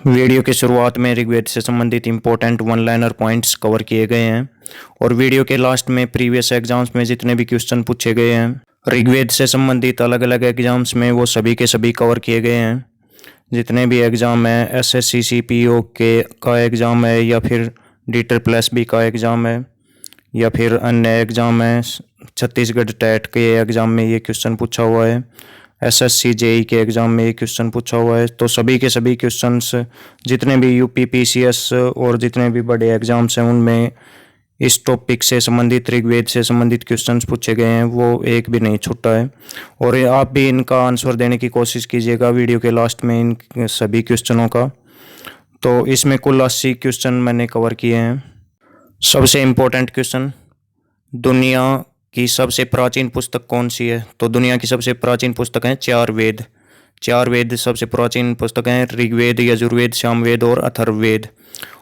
Video की शुरुआत में ऋग्वेद से संबंधित important one liner points cover किए गए हैं और वीडियो के लास्ट में प्रीवियस एग्जाम्स में जितने भी क्वेश्चन पूछे गए हैं ऋग्वेद से संबंधित अलग अलग एग्जाम्स में वो सभी के सभी कवर किए गए हैं। जितने भी एग्ज़ाम है एसएससी सीपीओ के का एग्ज़ाम है या फिर DSSB का एग्ज़ाम है या फिर अन्य एग्ज़ाम है, छत्तीसगढ़ टेट के एग्ज़ाम में ये क्वेश्चन पूछा हुआ है, एसएससी जेई के एग्ज़ाम में ये क्वेश्चन पूछा हुआ है। तो सभी के सभी क्वेश्चंस जितने भी यूपी पीसीएस और जितने भी बड़े एग्ज़ाम्स हैं उनमें इस टॉपिक से संबंधित ऋग्वेद से संबंधित क्वेश्चंस पूछे गए हैं, वो एक भी नहीं छूटा है। और आप भी इनका आंसर देने की कोशिश कीजिएगा वीडियो के लास्ट में इन सभी क्वेश्चनों का। तो इसमें कुल 80 क्वेश्चन मैंने कवर किए हैं। सबसे इम्पोर्टेंट क्वेश्चन, दुनिया की सबसे प्राचीन पुस्तक कौन सी है? तो दुनिया की सबसे प्राचीन पुस्तक हैं चार वेद। चार वेद सबसे प्राचीन पुस्तक हैं, ऋग्वेद, यजुर्वेद, सामवेद और अथर्ववेद।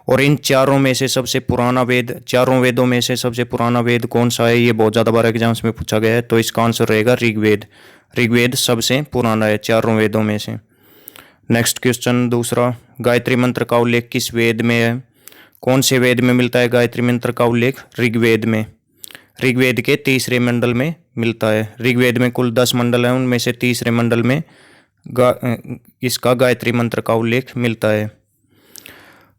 और इन चारों में से सबसे पुराना वेद, चारों वेदों में से सबसे पुराना वेद कौन सा है? ये बहुत ज़्यादा बार एग्जाम्स में पूछा गया है, तो इसका आंसर रहेगा ऋग्वेद। ऋग्वेद सबसे पुराना है चारों वेदों में से। नेक्स्ट क्वेश्चन दूसरा, गायत्री मंत्र का उल्लेख किस वेद में है? कौन से वेद में मिलता है गायत्री मंत्र का उल्लेख? ऋग्वेद में। ऋग्वेद के तीसरे मंडल में मिलता है। ऋग्वेद में कुल 10 मंडल हैं, उनमें से तीसरे मंडल में इसका गायत्री मंत्र का उल्लेख मिलता है।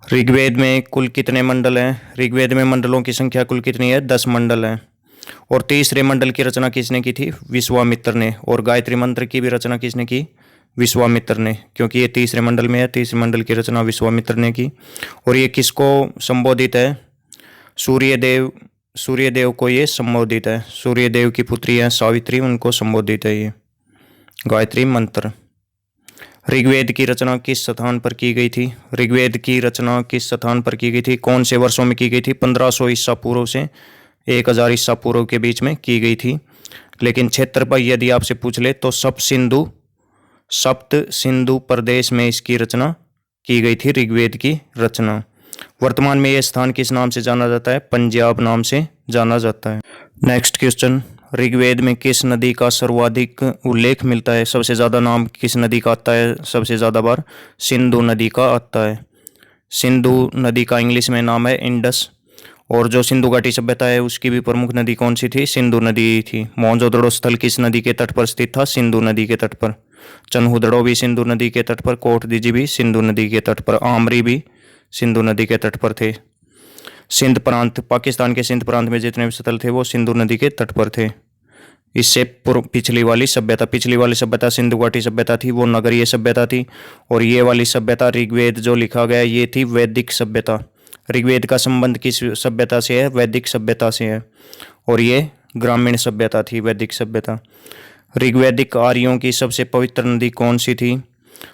ऋग्वेद में कुल कितने मंडल हैं? ऋग्वेद में मंडलों की संख्या कुल कितनी है? 10 मंडल हैं। और तीसरे मंडल की रचना किसने की थी? विश्वामित्र ने। और गायत्री मंत्र की भी रचना किसने की? विश्वामित्र ने, क्योंकि ये तीसरे मंडल में है, तीसरे मंडल की रचना विश्वामित्र ने की। और ये किसको संबोधित है? सूर्यदेव, सूर्यदेव को ये संबोधित है। सूर्यदेव की पुत्री है सावित्री, उनको संबोधित है ये गायत्री मंत्र। ऋग्वेद की रचना किस स्थान पर की गई थी? ऋग्वेद की रचना किस स्थान पर की गई थी? कौन से वर्षों में की गई थी? 1500 ईसा पूर्व से 1000 ईसा पूर्व के बीच में की गई थी। लेकिन क्षेत्र पर यदि आपसे पूछ ले तो सप्त सिंधु प्रदेश में इसकी रचना की गई थी, ऋग्वेद की रचना। वर्तमान में यह स्थान किस नाम से जाना जाता है? पंजाब नाम से जाना जाता है। नेक्स्ट क्वेश्चन, ऋग्वेद में किस नदी का सर्वाधिक उल्लेख मिलता है? सबसे ज़्यादा नाम किस नदी का आता है? सबसे ज़्यादा बार सिंधु नदी का आता है। सिंधु नदी का इंग्लिश में नाम है इंडस। और जो सिंधु घाटी सभ्यता है उसकी भी प्रमुख नदी कौन सी थी? सिंधु नदी थी। मोहनजोदड़ो स्थल किस नदी के तट पर स्थित था? सिंधु नदी के तट पर। चन्हुदड़ो भी सिंधु नदी के तट पर, कोटदीजी भी सिंधु नदी के तट पर, आमरी भी सिंधु नदी के तट पर थे। सिंध प्रांत, पाकिस्तान के सिंध प्रांत में जितने भी स्थल थे वो सिंधु नदी के तट पर थे। इससे पिछली वाली सभ्यता सिंधु घाटी सभ्यता थी, वो नगरीय सभ्यता थी। और ये वाली सभ्यता ऋग्वेद जो लिखा गया ये थी वैदिक सभ्यता। ऋग्वेद का संबंध किस सभ्यता से है? वैदिक सभ्यता से है। और ये ग्रामीण सभ्यता थी, वैदिक सभ्यता। ऋग्वैदिक आर्यों की सबसे पवित्र नदी कौन सी थी?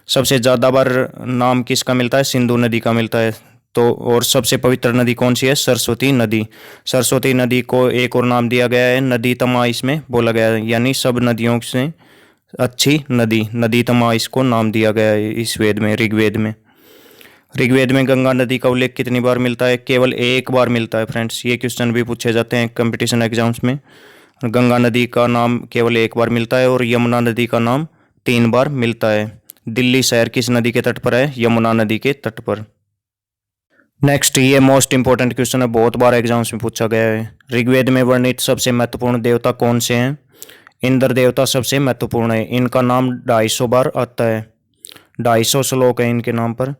सबसे ज़्यादा बार नाम किसका मिलता है? सिंधु नदी का मिलता है। तो और सबसे पवित्र नदी कौन सी है? सरस्वती नदी। सरस्वती नदी को एक और नाम दिया गया है नदी तमा, इसमें बोला गया है, यानी सब नदियों से अच्छी नदी, नदी तमा इसको नाम दिया गया है इस वेद में, ऋग्वेद में। ऋग्वेद में गंगा नदी का उल्लेख कितनी बार मिलता है? केवल एक बार मिलता है फ्रेंड्स। ये क्वेश्चन भी पूछे जाते हैं कंपटीशन एग्जाम्स में। गंगा नदी का नाम केवल एक बार मिलता है और यमुना नदी का नाम 3 बार मिलता है। दिल्ली शहर किस नदी के तट पर है? यमुना नदी के तट पर। नेक्स्ट, ये मोस्ट इंपॉर्टेंट क्वेश्चन है, बहुत बार एग्जाम्स में पूछा गया है। ऋग्वेद में वर्णित सबसे महत्वपूर्ण देवता कौन से हैं? इंद्र देवता सबसे महत्वपूर्ण है। इनका नाम 250 बार आता है। 250 श्लोक है इनके नाम पर,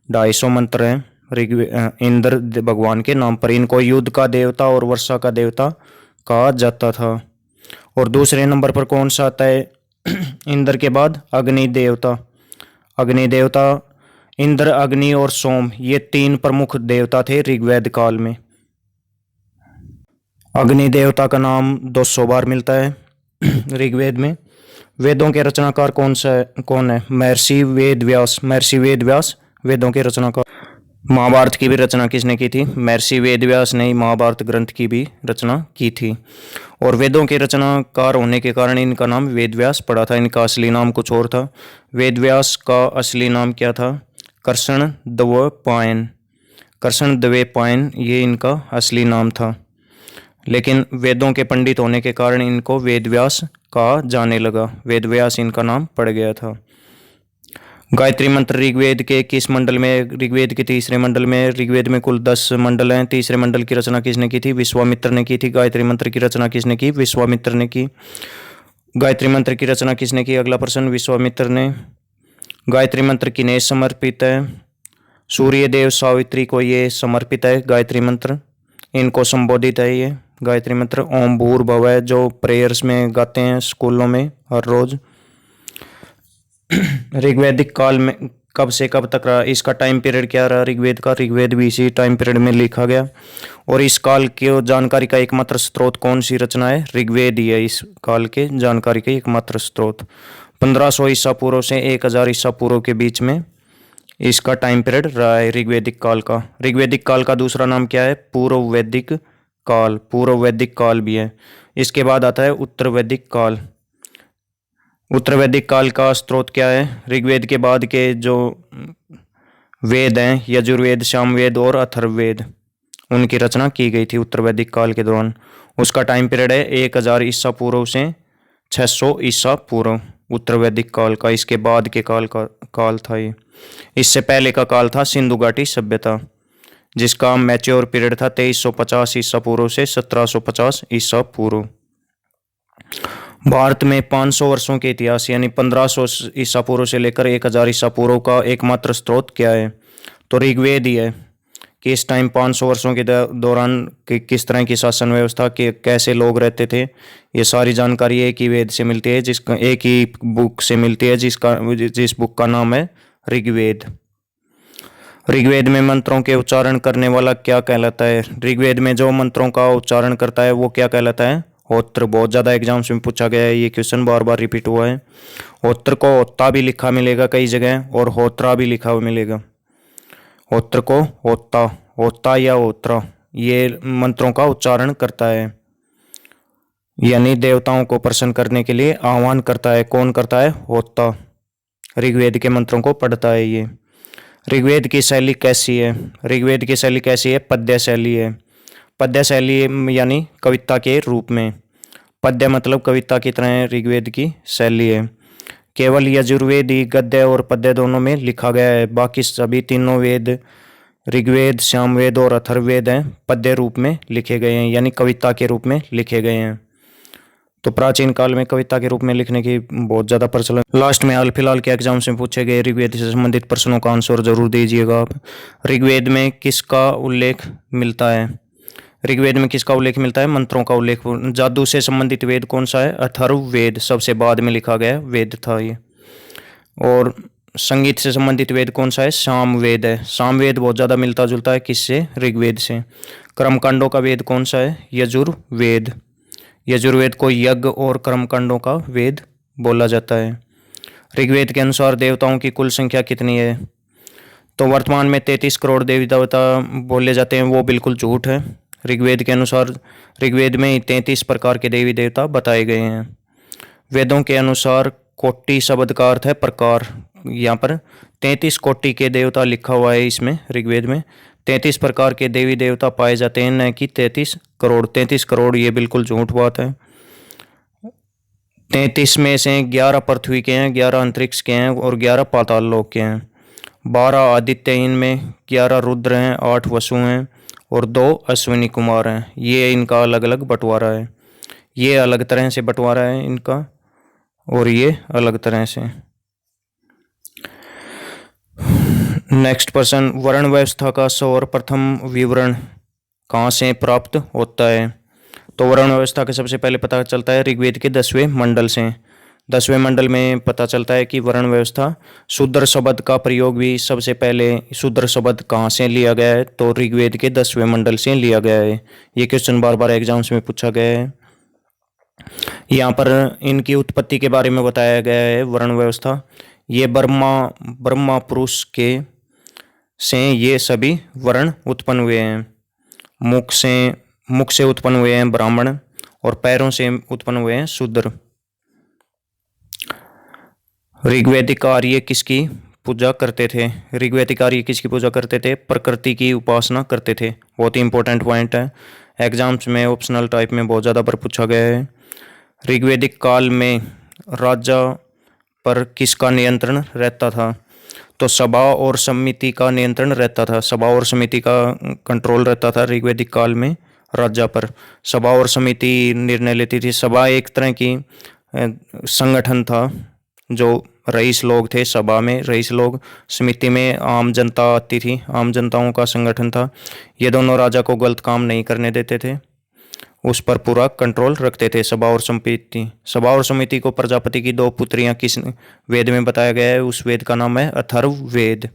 250 मंत्र हैं इंद्र भगवान के नाम पर। इनको युद्ध का देवता और वर्षा का देवता कहा जाता था। और दूसरे नंबर पर कौन सा आता है इंद्र के बाद? अग्नि देवता। अग्नि देवता, इंद्र, अग्नि और सोम, ये 3 प्रमुख देवता थे ऋग्वेद काल में। अग्नि देवता का नाम 200 बार मिलता है ऋग्वेद में। वेदों के रचनाकार कौन है? महर्षि वेद व्यास। महर्षि वेद व्यास वेदों के रचनाकार। महाभारत की भी रचना किसने की थी? महर्षि वेद व्यास ने महाभारत ग्रंथ की भी रचना की थी। और वेदों के रचनाकार होने के कारण इनका नाम वेद व्यास पड़ा था। इनका असली नाम कुछ और था। वेद व्यास का असली नाम क्या था? कृष्णद्वैपायन। कृष्णद्वैपायन ये इनका असली नाम था, लेकिन वेदों के पंडित होने के कारण इनको वेद व्यास कहा जाने लगा। वेद व्यास इनका नाम पड़ गया था। गायत्री मंत्र ऋग्वेद के किस मंडल में? ऋग्वेद के तीसरे मंडल में। ऋग्वेद में कुल 10 मंडल हैं। तीसरे मंडल की रचना किसने की थी? विश्वामित्र ने की थी। गायत्री मंत्र की रचना किसने की? विश्वामित्र ने की। गायत्री मंत्र की रचना किसने की? अगला प्रश्न, विश्वामित्र ने। गायत्री मंत्र किन्हें समर्पित है? सूर्य देव सावित्री को ये समर्पित है गायत्री मंत्र, इनको संबोधित है ये गायत्री मंत्र। ओम भूर्भुवः जो प्रेयर्स में गाते हैं स्कूलों में हर रोज। ऋग्वैदिक काल में कब से कब तक रहा? इसका टाइम पीरियड क्या रहा ऋग्वेद का? ऋग्वेद भी इसी टाइम पीरियड में लिखा गया। और इस काल की जानकारी का एकमात्र स्रोत कौन सी रचना है? ऋग्वेद ही है इस काल के जानकारी के एकमात्र स्रोत। 1500 ईसा पूर्व से 1000 ईसा पूर्व के बीच में इसका टाइम पीरियड रहा है ऋग्वैदिक काल का। ऋग्वैदिक काल का दूसरा नाम क्या है? पूर्व वैदिक काल। पूर्व वैदिक काल भी है। इसके बाद आता है उत्तर वैदिक काल। उत्तर वैदिक काल का स्रोत क्या है? ऋग्वेद के बाद के जो वेद हैं, यजुर्वेद, सामवेद और अथर्ववेद, उनकी रचना की गई थी उत्तर वैदिक काल के दौरान। उसका टाइम पीरियड है 1000 ईसा पूर्व से 600 ईसा पूर्व उत्तर वैदिक काल का। इसके बाद के काल था ये। इससे पहले का काल था सिंधु घाटी सभ्यता, जिसका मैच्योर पीरियड था 2350 ईसा पूर्व से 1750 ईसा पूर्व। भारत में 500 वर्षों के इतिहास यानी 1500 ईसा पूर्व से लेकर 1000 ईसा पूर्व का एकमात्र स्रोत क्या है? तो ऋग्वेद ही है। कि इस टाइम 500 वर्षों के दौरान किस तरह की शासन व्यवस्था के कैसे लोग रहते थे, ये सारी जानकारी एक ही वेद से मिलती है, जिसका एक ही बुक से मिलती है, जिस बुक का नाम है ऋग्वेद। ऋग्वेद में मंत्रों के उच्चारण करने वाला क्या कहलाता है? ऋग्वेद में जो मंत्रों का उच्चारण करता है वो क्या कहलाता है? होत्र। बहुत ज़्यादा एग्जाम्स में पूछा गया है ये क्वेश्चन, बार बार रिपीट हुआ है। होत्र को होता भी लिखा मिलेगा कई जगह और होत्रा भी लिखा हुआ मिलेगा। होत्र को होता, होता या होत्रा, ये मंत्रों का उच्चारण करता है, यानी देवताओं को प्रसन्न करने के लिए आह्वान करता है। कौन करता है? होता। ऋग्वेद के मंत्रों को पढ़ता है ये। ऋग्वेद की शैली कैसी है? ऋग्वेद की शैली कैसी है? पद्य शैली है। पद्य शैली यानी कविता के रूप में। पद्य मतलब कविता की तरह ऋग्वेद की शैली है। केवल यजुर्वेद ही गद्य और पद्य दोनों में लिखा गया है। बाकी सभी तीनों वेद, ऋग्वेद, सामवेद और अथर्ववेद हैं, पद्य रूप में लिखे गए हैं, यानी कविता के रूप में लिखे गए हैं। तो प्राचीन काल में कविता के रूप में लिखने की बहुत ज़्यादा प्रचलन। लास्ट में हाल फिलहाल के एग्जाम्स में पूछे गए ऋग्वेद से संबंधित प्रश्नों का आंसर जरूर दीजिएगा आप। ऋग्वेद में किसका उल्लेख मिलता है? ऋग्वेद में किसका उल्लेख मिलता है? मंत्रों का उल्लेख। जादू से संबंधित वेद कौन सा है? अथर्ववेद, सबसे बाद में लिखा गया वेद था ये। और संगीत से संबंधित वेद कौन सा है? सामवेद है। सामवेद बहुत ज़्यादा मिलता जुलता है किससे? ऋग्वेद से। कर्मकांडों का वेद कौन सा है? यजुर्वेद। यजुर्वेद को यज्ञ और कर्मकांडों का वेद बोला जाता है। ऋग्वेद के अनुसार देवताओं की कुल संख्या कितनी है? तो वर्तमान में 33 करोड़ देवी देवता बोले जाते हैं, वो बिल्कुल झूठ है। ऋग्वेद के अनुसार ऋग्वेद में 33 प्रकार के देवी देवता बताए गए हैं। वेदों के अनुसार कोटि शब्द का अर्थ है प्रकार। यहाँ पर 33 कोटि के देवता लिखा हुआ है इसमें ऋग्वेद में। 33 प्रकार के देवी देवता पाए जाते हैं, न कि 33 करोड़। 33 करोड़ ये बिल्कुल झूठ बात है। 33 में से 11 पृथ्वी के हैं, 11 अंतरिक्ष के हैं और 11 पाताल लोक के हैं। 12 आदित्य, इनमें 11 रुद्र हैं, 8 वसु हैं और 2 अश्विनी कुमार हैं। ये इनका अलग अलग बंटवारा है। ये अलग तरह से बंटवारा है इनका और ये अलग तरह से। नेक्स्ट प्रश्न, वर्ण व्यवस्था का सर्वप्रथम विवरण कहाँ से प्राप्त होता है? तो वर्ण व्यवस्था का सबसे पहले पता चलता है ऋग्वेद के 10वें मंडल से। 10वें मंडल में पता चलता है कि वर्ण व्यवस्था, शूद्र शब्द का प्रयोग भी सबसे पहले, शूद्र शब्द कहाँ से लिया गया है? तो ऋग्वेद के 10वें मंडल से लिया गया है। ये क्वेश्चन बार बार एग्जाम्स में पूछा गया है। यहाँ पर इनकी उत्पत्ति के बारे में बताया गया है। वर्ण व्यवस्था ये ब्रह्मा पुरुष के से ये सभी वर्ण उत्पन्न हुए हैं। मुख से उत्पन्न हुए हैं ब्राह्मण और पैरों से उत्पन्न हुए हैं शूद्र। ऋग्वैदिक आर्य किसकी पूजा करते थे? ऋग्वैदिक आर्य किसकी पूजा करते थे? प्रकृति की उपासना करते थे। बहुत ही इंपॉर्टेंट पॉइंट है, एग्जाम्स में ऑप्शनल टाइप में बहुत ज़्यादा बार पूछा गया है। ऋग्वैदिक काल में राजा पर किसका नियंत्रण रहता था? तो सभा और समिति का नियंत्रण रहता था, सभा और समिति का कंट्रोल रहता था ऋग्वैदिक काल में राजा पर। सभा और समिति निर्णय लेती थी। सभा एक तरह की संगठन था, जो रईस लोग थे सभा में, रईस लोग, समिति में आम जनता आती थी, आम जनताओं का संगठन था। ये दोनों राजा को गलत काम नहीं करने देते थे, उस पर पूरा कंट्रोल रखते थे सभा और समिति। सभा और समिति को प्रजापति की 2 पुत्रियां किस वेद में बताया गया है? उस वेद का नाम है अथर्ववेद।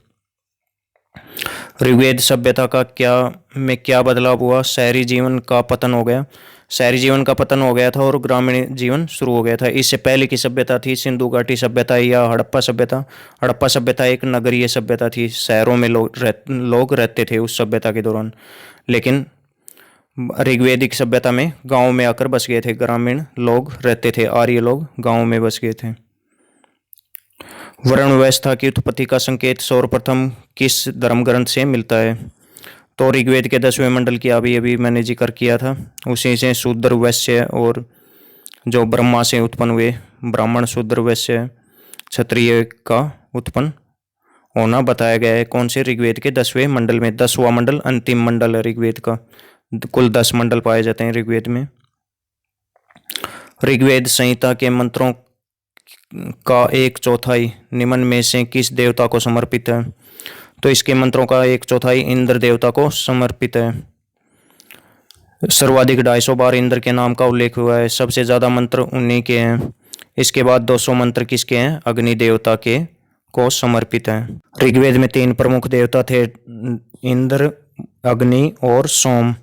ऋग्वेद सभ्यता का क्या बदलाव हुआ? शहरी जीवन का पतन हो गया। शहरी जीवन का पतन हो गया था और ग्रामीण जीवन शुरू हो गया था। इससे पहले की सभ्यता थी सिंधु घाटी सभ्यता या हड़प्पा सभ्यता। हड़प्पा सभ्यता एक नगरीय सभ्यता थी, शहरों में लोग रहते थे उस सभ्यता के दौरान। लेकिन ऋग्वेदिक सभ्यता में गांव में आकर बस गए थे, ग्रामीण लोग रहते थे, आर्य लोग गांव में बस गए थे। वर्ण व्यवस्था की उत्पत्ति का संकेत सर्वप्रथम किस धर्म ग्रंथ से मिलता है? तो ऋग्वेद के 10वें मंडल की अभी मैंने जिक्र किया था, उसी से शूद्र वैश्य और जो ब्रह्मा से उत्पन्न हुए ब्राह्मण, शूद्र वैश्य क्षत्रिय का उत्पन्न होना बताया गया है। कौन से? ऋग्वेद के 10वें मंडल में। 10वां मंडल अंतिम मंडल है ऋग्वेद का, कुल 10 मंडल पाए जाते हैं ऋग्वेद में। ऋग्वेद संहिता के मंत्रों का 1/4 निम्न में से किस देवता को समर्पित है? तो इसके मंत्रों का 1/4 इंद्र देवता को समर्पित है। सर्वाधिक 250 बार इंद्र के नाम का उल्लेख हुआ है। सबसे ज्यादा मंत्र उन्हीं के हैं। इसके बाद 200 मंत्र किसके हैं? अग्नि देवता के को समर्पित है। ऋग्वेद में 3 प्रमुख देवता थे, इंद्र, अग्नि और सोम।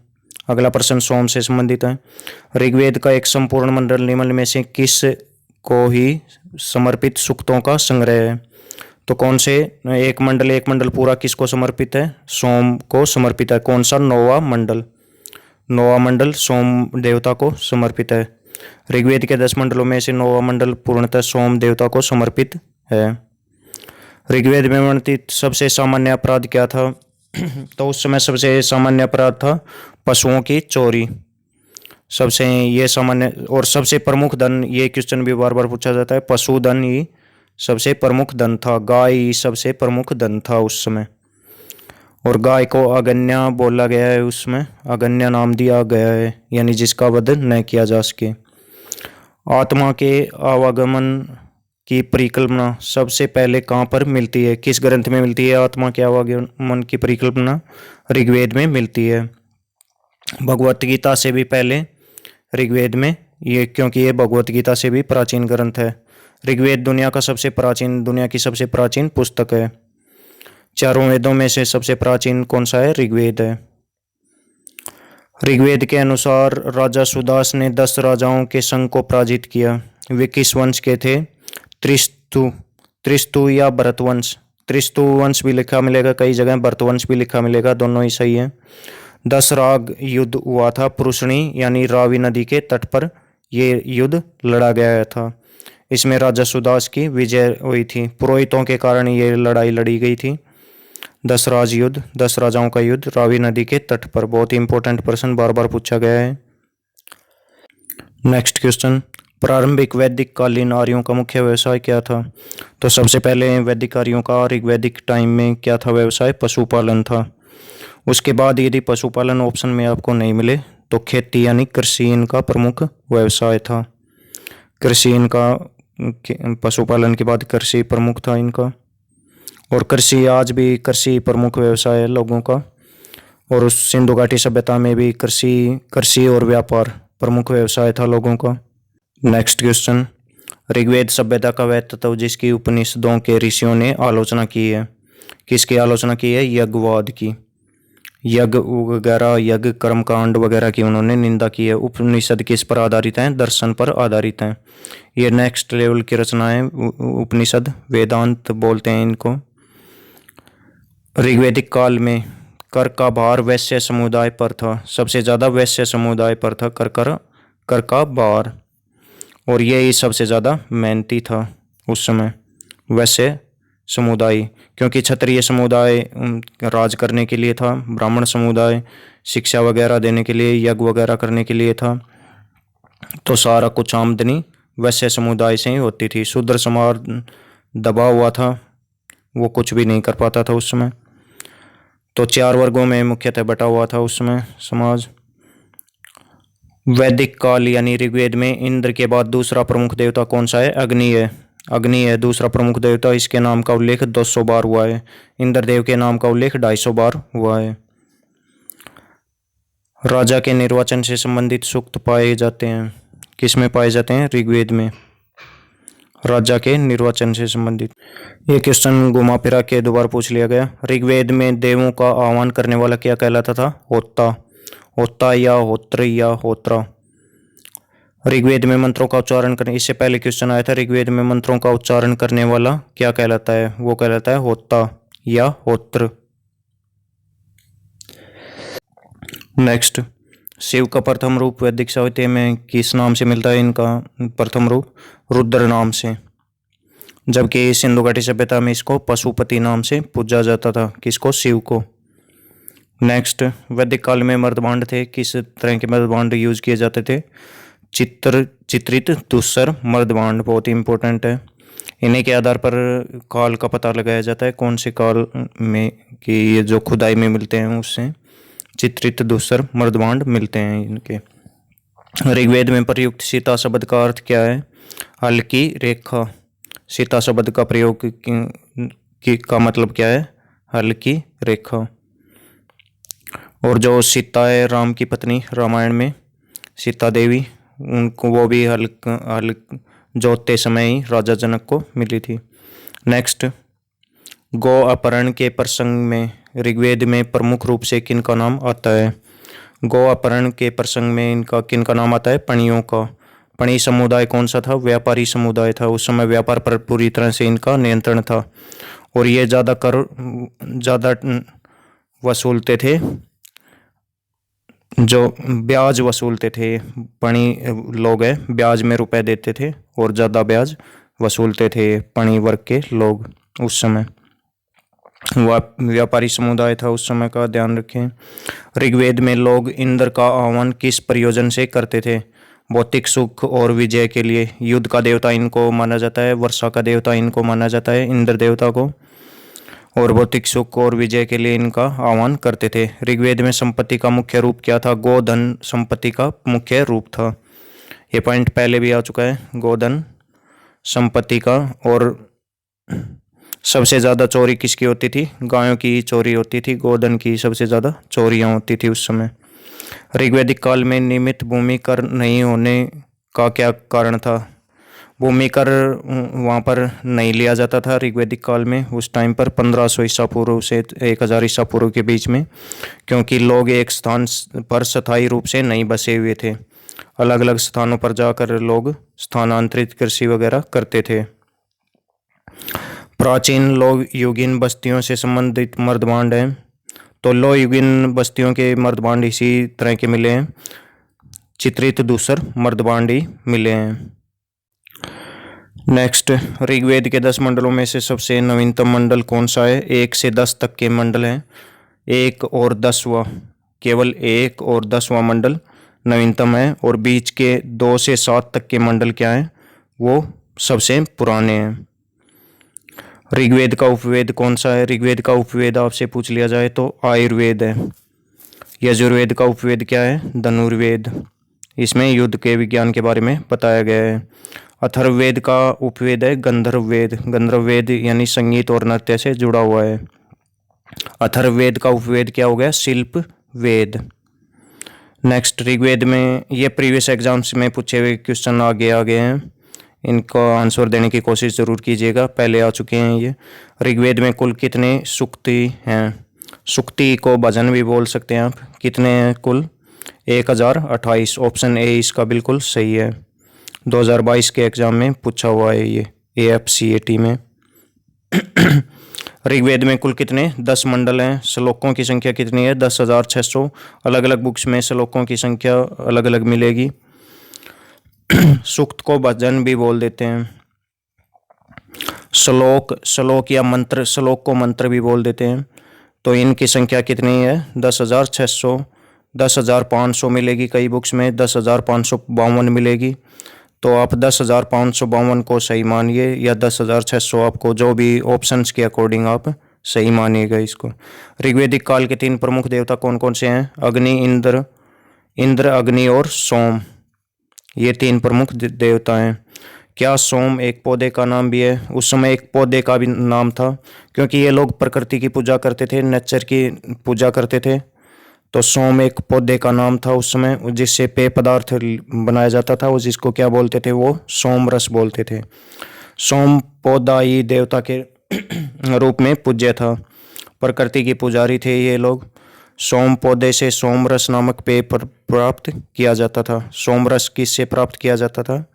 अगला प्रश्न सोम से संबंधित है। ऋग्वेद का एक संपूर्ण मंडल निम्न में से किस को ही समर्पित सूक्तों का संग्रह है? तो कौन से? एक मंडल पूरा किसको समर्पित है? सोम को समर्पित है। कौन सा? 9वां मंडल। 9वां मंडल सोम देवता को समर्पित है। ऋग्वेद के 10 मंडलों में से 9वां मंडल पूर्णतः सोम देवता को समर्पित है। ऋग्वेद में वर्णित सबसे सामान्य अपराध क्या था? तो उस समय सबसे सामान्य अपराध था पशुओं की चोरी। सबसे ये सामान्य और सबसे प्रमुख धन, ये क्वेश्चन भी बार बार पूछा जाता है, पशुधन ही सबसे प्रमुख धन था। गाय ही सबसे प्रमुख धन था उस समय, और गाय को अगन्या बोला गया है, उसमें अगन्या नाम दिया गया है, यानी जिसका वध न किया जा सके। आत्मा के आवागमन की परिकल्पना सबसे पहले कहाँ पर मिलती है? किस ग्रंथ में मिलती है आत्मा के आवागमन की परिकल्पना? ऋग्वेद में मिलती है। भगवत गीता से भी पहले ऋग्वेद में, ये क्योंकि ये भगवत गीता से भी प्राचीन ग्रंथ है। ऋग्वेद दुनिया की सबसे प्राचीन पुस्तक है। 4 वेदों में से सबसे प्राचीन कौन सा है? ऋग्वेद है। ऋग्वेद के अनुसार राजा सुदास ने 10 राजाओं के संघ को पराजित किया। वे किस वंश के थे? त्रिस्तु या भरतवंश। त्रिस्तु वंश भी लिखा मिलेगा कई जगह, भरतवंश भी लिखा मिलेगा, दोनों ही सही है। 10 राग युद्ध हुआ था पुरुषणी यानी रावी नदी के तट पर ये युद्ध लड़ा गया था। इसमें राजा सुदास की विजय हुई थी। पुरोहितों के कारण ये लड़ाई लड़ी गई थी। 10 राजाओं का युद्ध रावी नदी के तट पर। बहुत ही इंपॉर्टेंट प्रश्न, बार बार पूछा गया है। नेक्स्ट क्वेश्चन, प्रारंभिक वैदिक कालीन आर्यों का मुख्य व्यवसाय क्या था? तो सबसे पहले वैदिक आर्यों का ऋग्वैदिक टाइम में क्या था व्यवसाय? पशुपालन था। उसके बाद यदि पशुपालन ऑप्शन में आपको नहीं मिले तो खेती यानी कृषि इनका प्रमुख व्यवसाय था। कृषि इनका, पशुपालन के बाद कृषि प्रमुख था इनका, और कृषि आज भी कृषि प्रमुख व्यवसाय है लोगों का। और उस सिंधु घाटी सभ्यता में भी कृषि और व्यापार प्रमुख व्यवसाय था लोगों का। नेक्स्ट क्वेश्चन, ऋग्वेद सभ्यता का वह तत्व जिसकी उपनिषदों के ऋषियों ने आलोचना की है? किसकी आलोचना की है? यज्ञवाद की। यज्ञ वगैरह, यज्ञ कर्मकांड वगैरह की उन्होंने निंदा की है। उपनिषद किस पर आधारित हैं? दर्शन पर आधारित हैं। ये नेक्स्ट लेवल की रचनाएं उपनिषद, वेदांत बोलते हैं इनको। ऋग्वैदिक काल में कर का भार वैश्य समुदाय पर था। सबसे ज्यादा वैश्य समुदाय पर था कर का भार, और यही सबसे ज्यादा मेहनती था उस समय, वैश्य समुदाय। क्योंकि क्षत्रिय समुदाय राज करने के लिए था, ब्राह्मण समुदाय शिक्षा वगैरह देने के लिए, यज्ञ वगैरह करने के लिए था, तो सारा कुछ आमदनी वैश्य समुदाय से ही होती थी। शूद्र समाज दबा हुआ था वो कुछ भी नहीं कर पाता था उस समय। तो 4 वर्गों में मुख्यतः बटा हुआ था उस समय समाज। वैदिक काल यानी ऋग्वेद में इंद्र के बाद दूसरा प्रमुख देवता कौन सा है? अग्नि है। अग्नि है दूसरा प्रमुख देवता। इसके नाम का उल्लेख 200 बार हुआ है। इंद्रदेव के नाम का उल्लेख 250 बार हुआ है। राजा के निर्वाचन से संबंधित सूक्त पाए जाते हैं, किस में पाए जाते हैं? ऋग्वेद में। राजा के निर्वाचन से संबंधित ये क्वेश्चन घुमा फिरा के दोबारा पूछ लिया गया। ऋग्वेद में देवों का आह्वान करने वाला क्या कहलाता था? होता। होता या होत्र या होत्रा। ऋग्वेद में मंत्रों का उच्चारण करने, इससे पहले क्वेश्चन आया था, ऋग्वेद में मंत्रों का उच्चारण करने वाला क्या कहलाता है? वो कहलाता है होता या होत्र। नेक्स्ट, शिव का प्रथम रूप वैदिक साहित्य में किस नाम से मिलता है? इनका प्रथम रूप रुद्र नाम से, जबकि सिंधु घाटी सभ्यता में इसको पशुपति नाम से पूजा जाता था। किसको? शिव को। नेक्स्ट, वैदिक काल में मर्दभांड थे, किस तरह के मर्दभांड यूज किए जाते थे? चित्रित दुस्सर मर्दभांड बहुत ही इंपॉर्टेंट है। इन्हीं के आधार पर काल का पता लगाया जाता है, कौन से काल में कि ये जो खुदाई में मिलते हैं उससे चित्रित दुस्सर मर्दभांड मिलते हैं इनके। ऋग्वेद में प्रयुक्त सीता शब्द का अर्थ क्या है? हल्की रेखा। सीता शब्द का प्रयोग का मतलब क्या है? हल्की रेखा। और जो सीता है राम की पत्नी रामायण में, सीता देवी, उनको वो भी हल्क जोतते समय ही राजा जनक को मिली थी। नेक्स्ट, गौ अपहरण के प्रसंग में ऋग्वेद में प्रमुख रूप से किन का नाम आता है? गौ अपहरण के प्रसंग में इनका किन का नाम आता है? पणियों का। पणी समुदाय कौन सा था? व्यापारी समुदाय था। उस समय व्यापार पर पूरी तरह से इनका नियंत्रण था और ये ज़्यादा वसूलते थे, जो ब्याज वसूलते थे। पणी लोग है ब्याज में रुपए देते थे और ज़्यादा ब्याज वसूलते थे पणी वर्ग के लोग उस समय। व्यापारी समुदाय था उस समय का, ध्यान रखें। ऋग्वेद में लोग इंद्र का आह्वान किस प्रयोजन से करते थे? भौतिक सुख और विजय के लिए। युद्ध का देवता इनको माना जाता है, वर्षा का देवता इनको माना जाता है, इंद्र देवता को, और भौतिक सुख और विजय के लिए इनका आह्वान करते थे। ऋग्वेद में संपत्ति का मुख्य रूप क्या था? गोधन संपत्ति का मुख्य रूप था। ये पॉइंट पहले भी आ चुका है, गोधन संपत्ति का। और सबसे ज़्यादा चोरी किसकी होती थी? गायों की चोरी होती थी, गोधन की सबसे ज़्यादा चोरियाँ होती थी उस समय। ऋग्वैदिक काल में नियमित भूमि कर नहीं होने का क्या कारण था? भूमि कर वहाँ पर नहीं लिया जाता था ऋग्वैदिक काल में, उस टाइम पर 1500 ईसा पूर्व से 1000 ईसा पूर्व के बीच में, क्योंकि लोग एक स्थान पर स्थायी रूप से नहीं बसे हुए थे। अलग अलग स्थानों पर जाकर लोग स्थानांतरित कृषि वगैरह करते थे। प्राचीन लोग युगीन बस्तियों से संबंधित मर्दभांड हैं, तो लो युगीन बस्तियों के मर्दभांड इसी तरह के मिले हैं, चित्रित दूसर मर्दभांड ही मिले हैं। नेक्स्ट, ऋग्वेद के 10 मंडलों में से सबसे नवीनतम मंडल कौन सा है? 1 से 10 तक के मंडल हैं। 1 और 10वां, केवल 1 और 10वां मंडल नवीनतम है, और बीच के 2 से 7 तक के मंडल क्या हैं? वो सबसे पुराने हैं। ऋग्वेद का उपवेद कौन सा है? ऋग्वेद का उपवेद आपसे पूछ लिया जाए तो आयुर्वेद है। यजुर्वेद का उपवेद क्या है? धनुर्वेद। इसमें युद्ध के विज्ञान के बारे में बताया गया है। अथर्ववेद का उपवेद है गंधर्ववेद। गंधर्ववेद यानी संगीत और नृत्य से जुड़ा हुआ है। अथर्ववेद का उपवेद क्या हो गया? शिल्प वेद। नेक्स्ट, ऋग्वेद में ये प्रीवियस एग्जाम्स में पूछे हुए क्वेश्चन आगे हैं, इनको आंसर देने की कोशिश ज़रूर कीजिएगा, पहले आ चुके हैं ये। ऋग्वेद में कुल कितने सूक्ति हैं? सूक्ति को भजन भी बोल सकते हैं आप। कितने हैं कुल? 1028। ऑप्शन ए इसका बिल्कुल सही है। 2022 के एग्ज़ाम में पूछा हुआ है ये AFCAT में। ऋग्वेद में कुल कितने? 10 मंडल हैं। श्लोकों की संख्या कितनी है? 10,600। अलग अलग बुक्स में श्लोकों की संख्या अलग अलग मिलेगी। सूक्त को भजन भी बोल देते हैं। श्लोक या मंत्र, श्लोक को मंत्र भी बोल देते हैं। तो इनकी संख्या कितनी है? 10,600। 10,500 मिलेगी कई बुक्स में, 10,552 मिलेगी। तो आप 10,552 को सही मानिए या 10,600, आपको जो भी ऑप्शंस के अकॉर्डिंग आप सही मानिएगा इसको। ऋग्वेदिक काल के 3 प्रमुख देवता कौन कौन से हैं? अग्नि, इंद्र, अग्नि और सोम, ये 3 प्रमुख देवता हैं। क्या सोम एक पौधे का नाम भी है? उस समय एक पौधे का भी नाम था, क्योंकि ये लोग प्रकृति की पूजा करते थे, नेचर की पूजा करते थे। तो सोम एक पौधे का नाम था उस समय, जिससे पेय पदार्थ बनाया जाता था, और जिसको क्या बोलते थे? वो सोम रस बोलते थे। सोम पौधा ही देवता के रूप में पूज्य था। प्रकृति की पुजारी थे ये लोग। सोम पौधे से सोमरस नामक पेय प्राप्त किया जाता था। सोमरस किससे प्राप्त किया जाता था?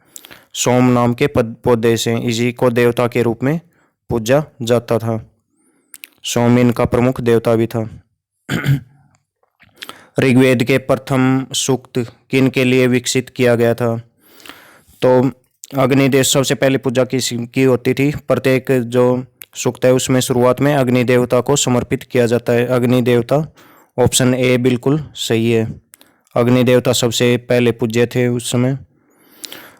सोम नाम के पौधे से। इसी को देवता के रूप में पूजा जाता था। सोम इनका प्रमुख देवता भी था। ऋग्वेद के प्रथम सूक्त किन के लिए विकसित किया गया था? तो अग्निदेव सबसे पहले पूजा की होती थी। प्रत्येक जो सूक्त है उसमें शुरुआत में अग्नि देवता को समर्पित किया जाता है। अग्नि देवता, ऑप्शन ए बिल्कुल सही है। अग्नि देवता सबसे पहले पूज्य थे उस समय।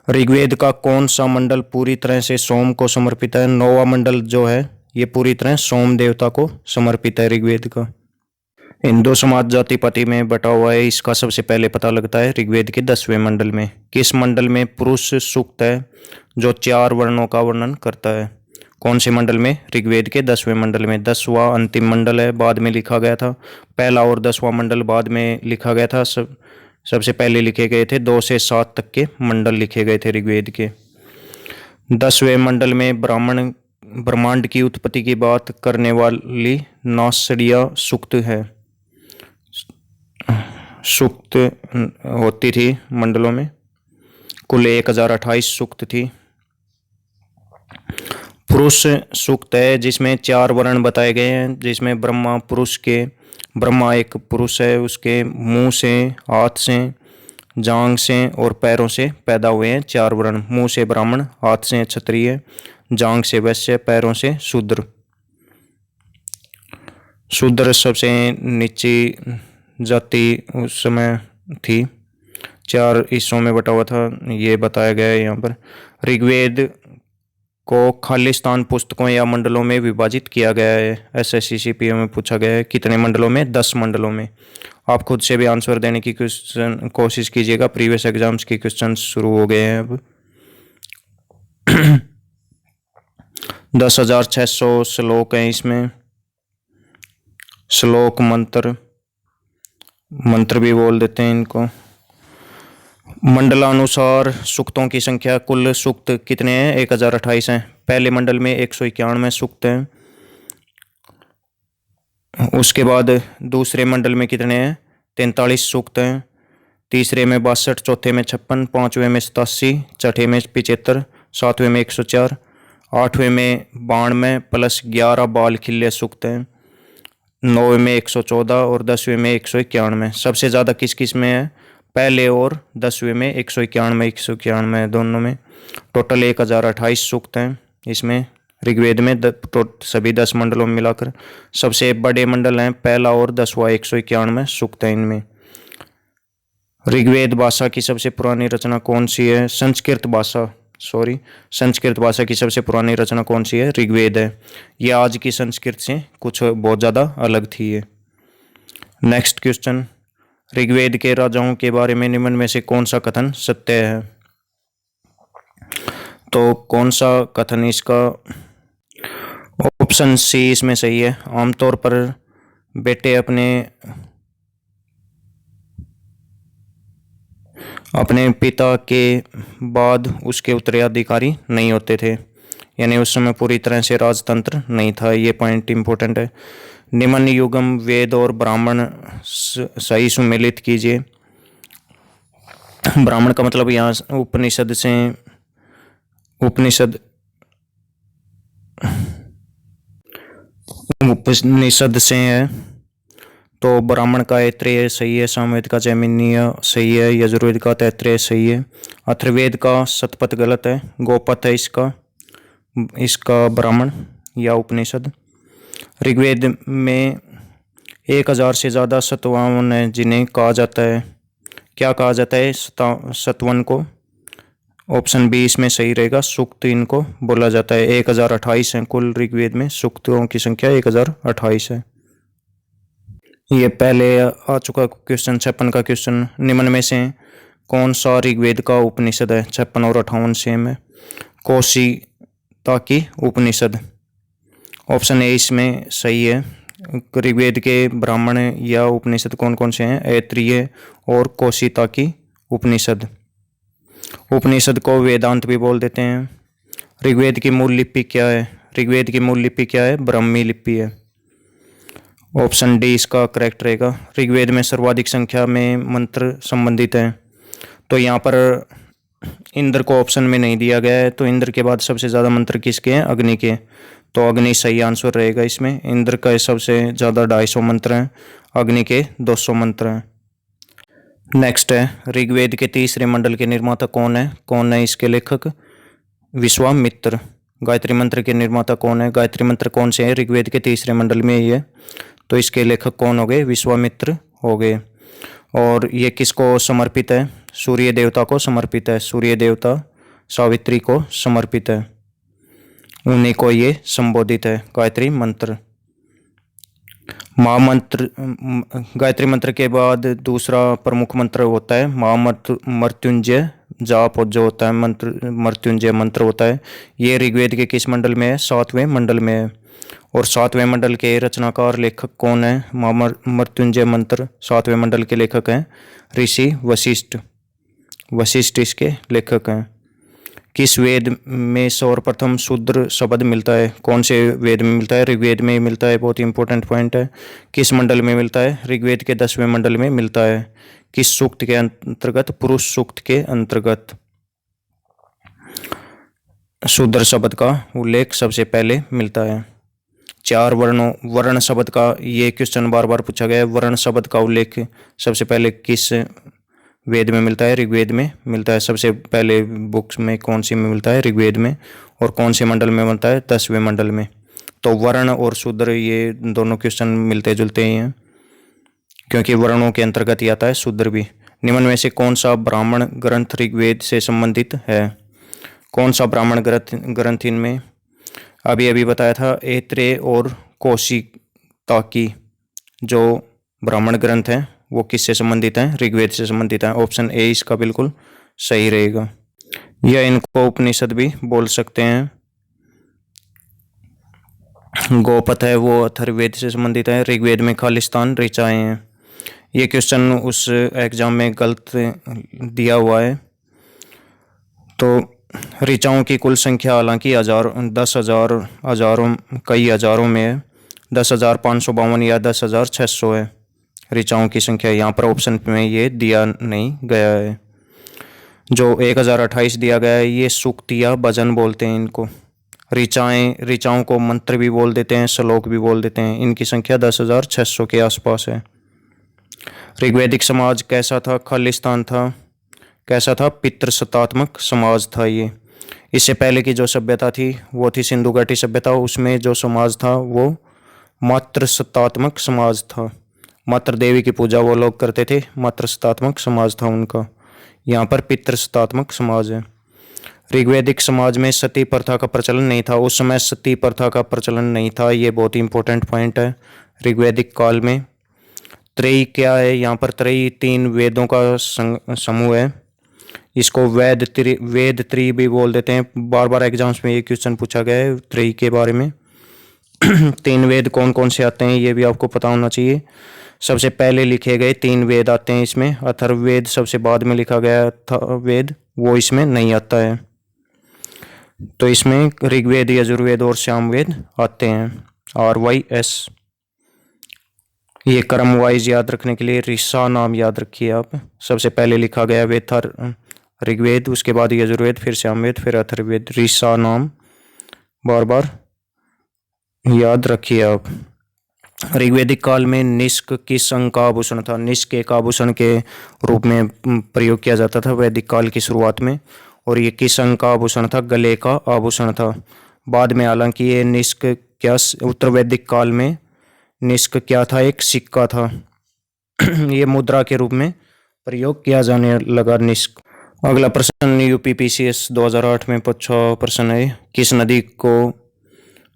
ऋग्वेद का कौन सा मंडल पूरी तरह से सोम को समर्पित है? 9वां मंडल जो है ये पूरी तरह सोम देवता को समर्पित है ऋग्वेद का। हिंदू समाज जाति पाति में बटा हुआ है, इसका सबसे पहले पता लगता है ऋग्वेद के 10वें मंडल में। किस मंडल में पुरुष सूक्त है जो 4 वर्णों का वर्णन करता है? कौन से मंडल में? ऋग्वेद के 10वें मंडल में। 10वां अंतिम मंडल है, बाद में लिखा गया था। पहला और 10वां मंडल बाद में लिखा गया था। सबसे पहले लिखे गए थे 2 से 7 तक के मंडल लिखे गए थे ऋग्वेद के। 10वें मंडल में ब्रह्मांड की उत्पत्ति की बात करने वाली नासड़िया सूक्त है। सूक्त होती थी मंडलों में, कुल 1028 सूक्त थी। पुरुष सूक्त है जिसमें 4 वर्ण बताए गए हैं, जिसमें ब्रह्मा एक पुरुष है, उसके मुंह से, हाथ से, जांग से और पैरों से पैदा हुए हैं 4 वर्ण। मुंह से ब्राह्मण, हाथ से क्षत्रिय, जांग से वैश्य, पैरों से शूद्र। शूद्र सबसे नीची जाति उस समय थी, 4 हिस्सों में बटा हुआ था, ये बताया गया है यहाँ पर। ऋग्वेद को खालिस्तान पुस्तकों या मंडलों में विभाजित किया गया है। SSCCPO में पूछा गया है कितने मंडलों में? 10 मंडलों में। आप खुद से भी आंसर देने की कोशिश कीजिएगा, प्रीवियस एग्जाम्स के क्वेश्चन शुरू हो गए हैं अब। 10,600 श्लोक हैं इसमें। श्लोक मंत्र भी बोल देते हैं इनको। मंडलानुसार सूक्तों की संख्या, कुल सूक्त कितने हैं? 1028 हैं। पहले मंडल में 191 सूक्त हैं। उसके बाद दूसरे मंडल में कितने हैं? 43 सूक्त हैं। तीसरे में 62, चौथे में 56, पांचवें में 87, छठे में 75, सातवें में 104, आठवें में 92 प्लस 11 बाल खिल्य सूक्त हैं। 9वें में 114 और 10वें में 191। सबसे ज़्यादा किस किस में है? पहले और 10वें में 191 दोनों में। टोटल 1028 सूक्त हैं इसमें ऋग्वेद में, सभी 10 मंडलों में मिलाकर। सबसे बड़े मंडल हैं पहला और 10वां, 191 सूक्त हैं इनमें। ऋग्वेद भाषा की सबसे पुरानी रचना कौन सी है? संस्कृत भाषा की सबसे पुरानी रचना कौन सी है? ऋग्वेद है। यह आज की संस्कृत से कुछ बहुत ज़्यादा अलग थी ये। नेक्स्ट क्वेश्चन, ऋग्वेद के राजाओं के बारे में निम्न में से कौन सा कथन सत्य है? तो कौन सा कथन इसका? ऑप्शन सी इसमें सही है। आमतौर पर बेटे अपने पिता के बाद उसके उत्तराधिकारी नहीं होते थे, यानी उस समय पूरी तरह से राजतंत्र नहीं था। ये पॉइंट इंपॉर्टेंट है। निम्न युगम वेद और ब्राह्मण सही सुमेलित कीजिए। ब्राह्मण का मतलब यहाँ उपनिषद से है। तो ब्राह्मण का ऐत्रेय सही है, सामवेद का जैमिनीय सही है, यजुर्वेद का तैत्रेय सही है, अथर्ववेद का शतपथ गलत है, गोपथ है इसका ब्राह्मण या उपनिषद। ऋग्वेद में 1000 से ज़्यादा सत्वन है जिन्हें कहा जाता है। क्या कहा जाता है सत्वन को? ऑप्शन बी इसमें सही रहेगा, सूक्त इनको बोला जाता है। 1028 है कुल ऋग्वेद में, सूक्तों की संख्या 1028 है। ये पहले आ चुका क्वेश्चन 56 का क्वेश्चन, निम्न में से कौन सा ऋग्वेद का उपनिषद है? 56 और 58 सेम है। कौशिकी उपनिषद, ऑप्शन ए इसमें सही है। ऋग्वेद के ब्राह्मण या उपनिषद कौन कौन से हैं? ऐत्रेय और कौशिकी उपनिषद। उपनिषद को वेदांत भी बोल देते हैं। ऋग्वेद की मूल लिपि क्या है? ऋग्वेद की मूल लिपि क्या है? ब्राह्मी लिपि है। ऑप्शन डी इसका करेक्ट रहेगा। ऋग्वेद में सर्वाधिक संख्या में मंत्र संबंधित हैं, तो यहाँ पर इंद्र को ऑप्शन में नहीं दिया गया है, तो इंद्र के बाद सबसे ज़्यादा मंत्र किसके हैं? अग्नि के, तो अग्नि सही आंसर रहेगा इसमें। इंद्र का सबसे ज़्यादा 250 मंत्र हैं, अग्नि के 200 मंत्र हैं। नेक्स्ट है, ऋग्वेद के तीसरे मंडल के निर्माता कौन है? कौन है इसके लेखक? विश्वामित्र। गायत्री मंत्र के निर्माता कौन है? गायत्री मंत्र कौन से हैं? ऋग्वेद के तीसरे मंडल में ही है, तो इसके लेखक कौन हो गए? विश्वामित्र हो गए। और ये किसको समर्पित है? सूर्य देवता को समर्पित है। सूर्य देवता सावित्री को समर्पित है, उन्हीं को ये संबोधित है गायत्री मंत्र। महामंत्र, गायत्री मंत्र के बाद दूसरा प्रमुख मंत्र होता है महामृत्युंजय जाप, जो होता है मंत्र मृत्युंजय मंत्र होता है। ये ऋग्वेद के किस मंडल में है? 7वें मंडल में है। और 7वें मंडल के रचनाकार लेखक कौन है? महामृत्युंजय मंत्र 7वें मंडल के लेखक हैं ऋषि वशिष्ठ। वशिष्ठ इसके लेखक हैं। किस वेद में सर्वप्रथम शूद्र शब्द मिलता है? कौन से वेद में मिलता है? ऋग्वेद में मिलता है, बहुत ही इंपॉर्टेंट पॉइंट है। किस मंडल में मिलता है? ऋग्वेद के 10वें मंडल में मिलता है। किस सूक्त के अंतर्गत? पुरुष सूक्त के अंतर्गत शूद्र शब्द का उल्लेख सबसे पहले मिलता है। 4 वर्ण शब्द का, ये क्वेश्चन बार बार पूछा गया है। वर्ण शब्द का उल्लेख सबसे पहले किस वेद में मिलता है? ऋग्वेद में मिलता है। सबसे पहले बुक्स में कौन सी में मिलता है? ऋग्वेद में। और कौन से मंडल में मिलता है? 10वें मंडल में। तो वर्ण और शूद्र ये दोनों क्वेश्चन मिलते जुलते ही हैं, क्योंकि वर्णों के अंतर्गत ही आता है शूद्र भी। निम्न में से कौन सा ब्राह्मण ग्रंथ ऋग्वेद से संबंधित है? कौन सा ब्राह्मण ग्रंथ इनमें? अभी अभी बताया था, ऐत्रेय और कौशिकी जो ब्राह्मण ग्रंथ हैं वो किससे संबंधित हैं? ऋग्वेद से संबंधित हैं। ऑप्शन ए इसका बिल्कुल सही रहेगा। या इनको उपनिषद भी बोल सकते हैं। गोपथ है वो अथर्ववेद से संबंधित है। ऋग्वेद में खालिस्तान ऋचाएं हैं। ये क्वेश्चन उस एग्जाम में गलत दिया हुआ है। तो ऋचाओं की कुल संख्या हालांकि 10,000 कई हजारों में है। 10,552 या 10,600 है ऋचाओं की संख्या। यहाँ पर ऑप्शन में ये दिया नहीं गया है। जो 1028 दिया गया है ये सूक्त या भजन बोलते हैं इनको। ऋचाओं को मंत्र भी बोल देते हैं, श्लोक भी बोल देते हैं। इनकी संख्या 10,600 के आसपास है। ऋग्वैदिक समाज कैसा था? खालिस्तान था। कैसा था? पितृसत्तात्मक समाज था ये। इससे पहले की जो सभ्यता थी वो थी सिंधु घाटी सभ्यता। उसमें जो समाज था वो मातृसत्तात्मक समाज था। मातृ देवी की पूजा वो लोग करते थे, मातृसत्तात्मक समाज था उनका। यहाँ पर पितृसत्तात्मक समाज है। ऋग्वैदिक समाज में सती प्रथा का प्रचलन नहीं था। उस समय सती प्रथा का प्रचलन नहीं था, ये बहुत ही इंपॉर्टेंट पॉइंट है। ऋग्वैदिक काल में त्रयी क्या है? यहाँ पर त्रयी 3 वेदों का समूह है। इसको वेद त्रयी भी बोल देते हैं। बार बार एग्जाम्स में ये क्वेश्चन पूछा गया है त्रयी के बारे में। 3 वेद कौन कौन से आते हैं ये भी आपको पता होना चाहिए। सबसे पहले लिखे गए 3 वेद आते हैं इसमें। अथर्ववेद सबसे बाद में लिखा गया था वेद, वो इसमें नहीं आता है। तो इसमें ऋग्वेद, यजुर्वेद और सामवेद आते हैं। RYS। ये क्रम वाइज याद रखने के लिए ऋषा नाम याद रखिए आप। सबसे पहले लिखा गया वेद था ऋग्वेद, उसके बाद यजुर्वेद, फिर सामवेद, फिर अथर्ववेद। ऋषा नाम बार बार याद रखिए आप। ऋग्वैदिक काल में निष्क किस अंग का आभूषण था? निष्क एक आभूषण के रूप में प्रयोग किया जाता था वैदिक काल की शुरुआत में। और ये किस अंग का आभूषण था? गले का आभूषण था। बाद में हालांकि ये निष्क क्या, उत्तर वैदिक काल में निष्क क्या था? एक सिक्का था। ये मुद्रा के रूप में प्रयोग किया जाने लगा निष्क। अगला प्रश्न यूपीपीसीएस 2008 में पूछा प्रश्न है, किस नदी को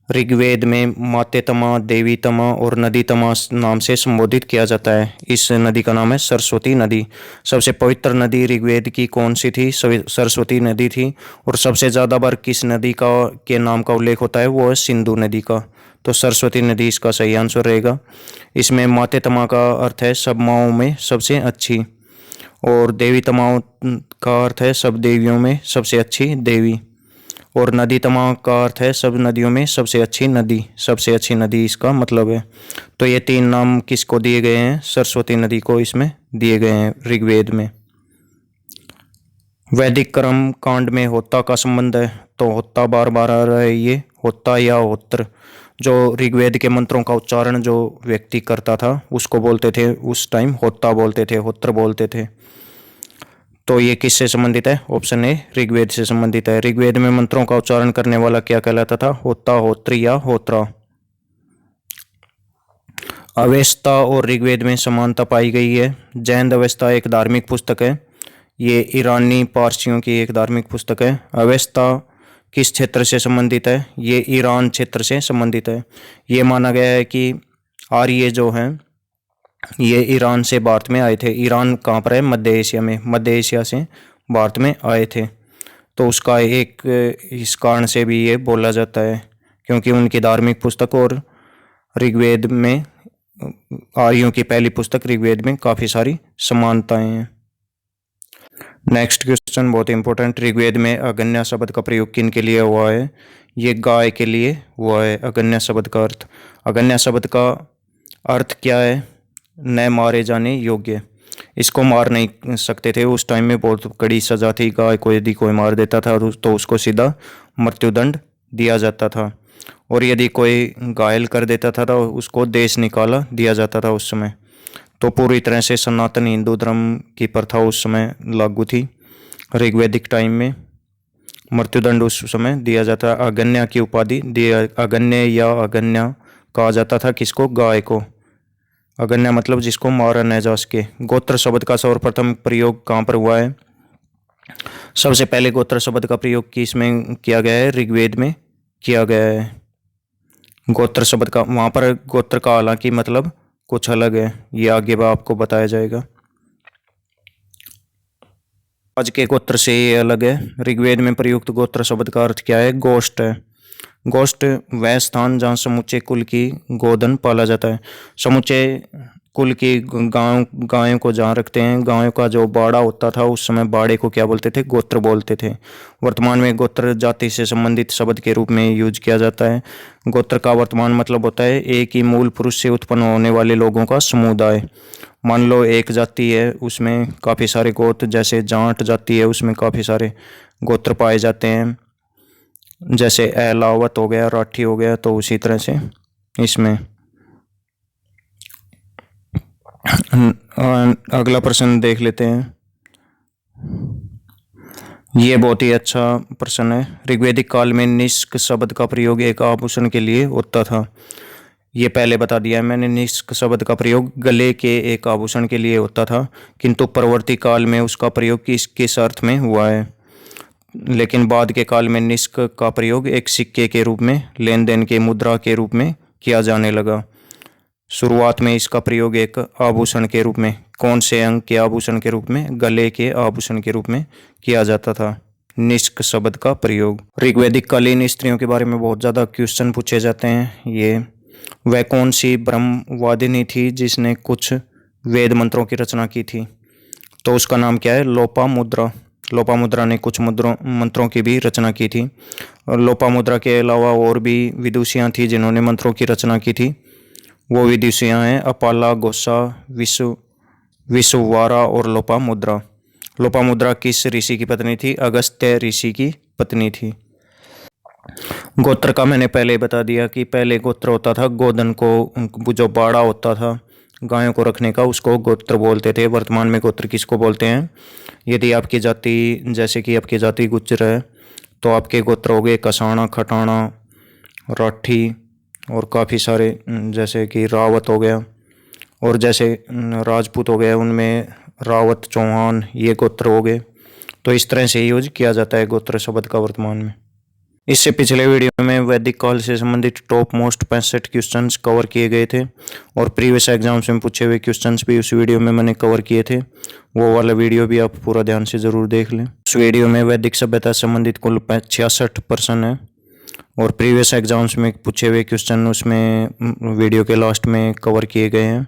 ऋग्वेद में मातेतमा, देवीतमा और नदीतमा नाम से संबोधित किया जाता है? इस नदी का नाम है सरस्वती नदी। सबसे पवित्र नदी ऋग्वेद की कौन सी थी? सरस्वती नदी थी। और सबसे ज़्यादा बार किस नदी का के नाम का उल्लेख होता है? वो है सिंधु नदी का। तो सरस्वती नदी इसका सही आंसर रहेगा। इसमें मातेतमा का अर्थ है सब माओं में सबसे अच्छी, और देवीतमा का अर्थ है सब देवियों में सबसे अच्छी देवी, और नदीतमा का अर्थ है सब नदियों में सबसे अच्छी नदी, सबसे अच्छी नदी इसका मतलब है। तो ये तीन नाम किसको दिए गए हैं? सरस्वती नदी को इसमें दिए गए हैं ऋग्वेद में। वैदिक कर्म कांड में होता का संबंध है, तो होता बार बार आ रहा है, ये होता या होत्र। जो ऋग्वेद के मंत्रों का उच्चारण जो व्यक्ति करता था उसको बोलते थे, उस टाइम होता बोलते थे, होत्र बोलते थे। तो ये किससे संबंधित है? ऑप्शन ए ऋग्वेद से संबंधित है। ऋग्वेद में मंत्रों का उच्चारण करने वाला क्या कहलाता था? होता, होत्री या होत्रा। अवेस्ता और ऋग्वेद में समानता पाई गई है। जैन अवेस्ता एक धार्मिक पुस्तक है। ये ईरानी पारसियों की एक धार्मिक पुस्तक है। अवेस्ता किस क्षेत्र से संबंधित है? ये ईरान क्षेत्र से संबंधित है। ये माना गया है कि आर्य जो हैं ये ईरान से भारत में आए थे। ईरान कहाँ पर है? मध्य एशिया में। मध्य एशिया से भारत में आए थे। तो उसका एक इस कारण से भी ये बोला जाता है क्योंकि उनकी धार्मिक पुस्तक और ऋग्वेद में, आर्यों की पहली पुस्तक ऋग्वेद में काफ़ी सारी समानताएं हैं। नेक्स्ट क्वेश्चन बहुत इंपॉर्टेंट। ऋग्वेद में अगन्या शब्द का प्रयोग किन के लिए हुआ है? ये गाय के लिए हुआ है। अगन्या शब्द का अर्थ, अगन्या शब्द का अर्थ क्या है? न मारे जाने योग्य। इसको मार नहीं सकते थे उस टाइम में, बहुत कड़ी सजा थी। गाय को यदि कोई मार देता था तो उसको सीधा मृत्युदंड दिया जाता था, और यदि कोई घायल कर देता था तो उसको देश निकाला दिया जाता था उस समय। तो पूरी तरह से सनातन हिंदू धर्म की प्रथा उस समय लागू थी। ऋग्वैदिक टाइम में मृत्युदंड उस समय दिया जाता। अगन्या की उपाधि दिया, अगन्य या अगन्या कहा जाता था किसको? गाय को। अगन्या मतलब जिसको मारा न जा सके। गोत्र शब्द का सर्वप्रथम प्रयोग कहाँ पर हुआ है? सबसे पहले गोत्र शब्द का प्रयोग किसमें किया गया है? ऋग्वेद में किया गया है। गोत्र शब्द का, वहाँ पर गोत्र का हालांकि मतलब कुछ अलग है, ये आगे आपको बताया जाएगा। आज के गोत्र से ये अलग है। ऋग्वेद में प्रयुक्त गोत्र शब्द का अर्थ क्या है? गोष्ठ है। गोष्ठ वह स्थान जहाँ समूचे कुल की गोधन पाला जाता है। समूचे कुल की गायों को जहाँ रखते हैं, गायों का जो बाड़ा होता था उस समय बाड़े को क्या बोलते थे? गोत्र बोलते थे। वर्तमान में गोत्र जाति से संबंधित शब्द के रूप में यूज किया जाता है। गोत्र का वर्तमान मतलब होता है एक ही मूल पुरुष से उत्पन्न होने वाले लोगों का समुदाय। मान लो एक जाति है, उसमें काफ़ी सारे गोत्र, जैसे जाट जाति है उसमें काफ़ी सारे गोत्र पाए जाते हैं, जैसे अहलावत हो गया, राठी हो गया। तो उसी तरह से इसमें अगला प्रश्न देख लेते हैं। ये बहुत ही अच्छा प्रश्न है। ऋग्वैदिक काल में निष्क शब्द का प्रयोग एक आभूषण के लिए होता था। ये पहले बता दिया है मैंने। निष्क शब्द का प्रयोग गले के एक आभूषण के लिए होता था, किंतु परवर्ती काल में उसका प्रयोग किस अर्थ में हुआ है? लेकिन बाद के काल में निष्क का प्रयोग एक सिक्के के रूप में, लेन देन के मुद्रा के रूप में किया जाने लगा। शुरुआत में इसका प्रयोग एक आभूषण के रूप में, कौन से अंग के आभूषण के रूप में? गले के आभूषण के रूप में किया जाता था निष्क शब्द का प्रयोग। ऋग्वैदिक कालीन स्त्रियों के बारे में बहुत ज़्यादा क्वेश्चन पूछे जाते हैं। ये वह कौन सी ब्रह्मवादिनी थी जिसने कुछ वेद मंत्रों की रचना की थी? तो उसका नाम क्या है? लोपामुद्रा। लोपामुद्रा ने कुछ मंत्रों की भी रचना की थी। और लोपामुद्रा के अलावा और भी विदुषियाँ थी जिन्होंने मंत्रों की रचना की थी। वो विदुषियाँ हैं अपाला, गोसा, विश्ववारा और लोपामुद्रा। लोपामुद्रा किस ऋषि की पत्नी थी? अगस्त्य ऋषि की पत्नी थी। गोत्र का मैंने पहले बता दिया कि पहले गोत्र होता था गोधन को, जो बाड़ा होता था गायों को रखने का, उसको गोत्र बोलते थे। वर्तमान में गोत्र किसको बोलते हैं? यदि आपकी जाति, जैसे कि आपकी जाति गुज्जर है, तो आपके गोत्र हो गए कसाना, खटाना, राठी और काफ़ी सारे, जैसे कि रावत हो गया, और जैसे राजपूत हो गया उनमें रावत, चौहान, ये गोत्र हो गए। तो इस तरह से यूज किया जाता है गोत्र शब्द का वर्तमान में। इससे पिछले वीडियो में वैदिक काल से संबंधित टॉप मोस्ट 65 क्वेश्चंस कवर किए गए थे और प्रीवियस एग्जाम्स में पूछे हुए क्वेश्चंस भी उस वीडियो में मैंने कवर किए थे। वो वाला वीडियो भी आप पूरा ध्यान से ज़रूर देख लें। उस वीडियो में वैदिक सभ्यता से संबंधित कुल 66 प्रश्न है और प्रीवियस एग्जाम्स में पूछे हुए क्वेश्चन उसमें वीडियो के लास्ट में कवर किए गए हैं।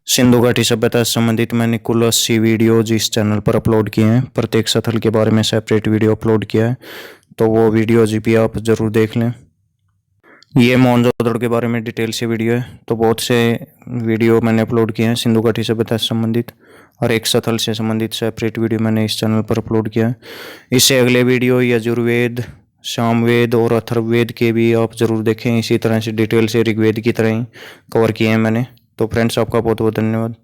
सिंधु घाटी सभ्यता से संबंधित मैंने कुल 80 वीडियोज इस चैनल पर अपलोड किए हैं। प्रत्येक स्थल के बारे में सेपरेट वीडियो अपलोड किया है, तो वो वीडियोज भी आप ज़रूर देख लें। ये मोहनजोदड़ो के बारे में डिटेल से वीडियो है, तो बहुत से वीडियो मैंने अपलोड किए हैं सिंधु घाटी सभ्यता से संबंधित, और एक स्थल से संबंधित सेपरेट वीडियो मैंने इस चैनल पर अपलोड किया है। इससे अगले वीडियो यजुर्वेद, सामवेद और अथर्ववेद के भी आप ज़रूर देखें। इसी तरह से डिटेल से ऋग्वेद की तरह ही कवर किए हैं मैंने। तो फ्रेंड्स, आपका बहुत बहुत धन्यवाद।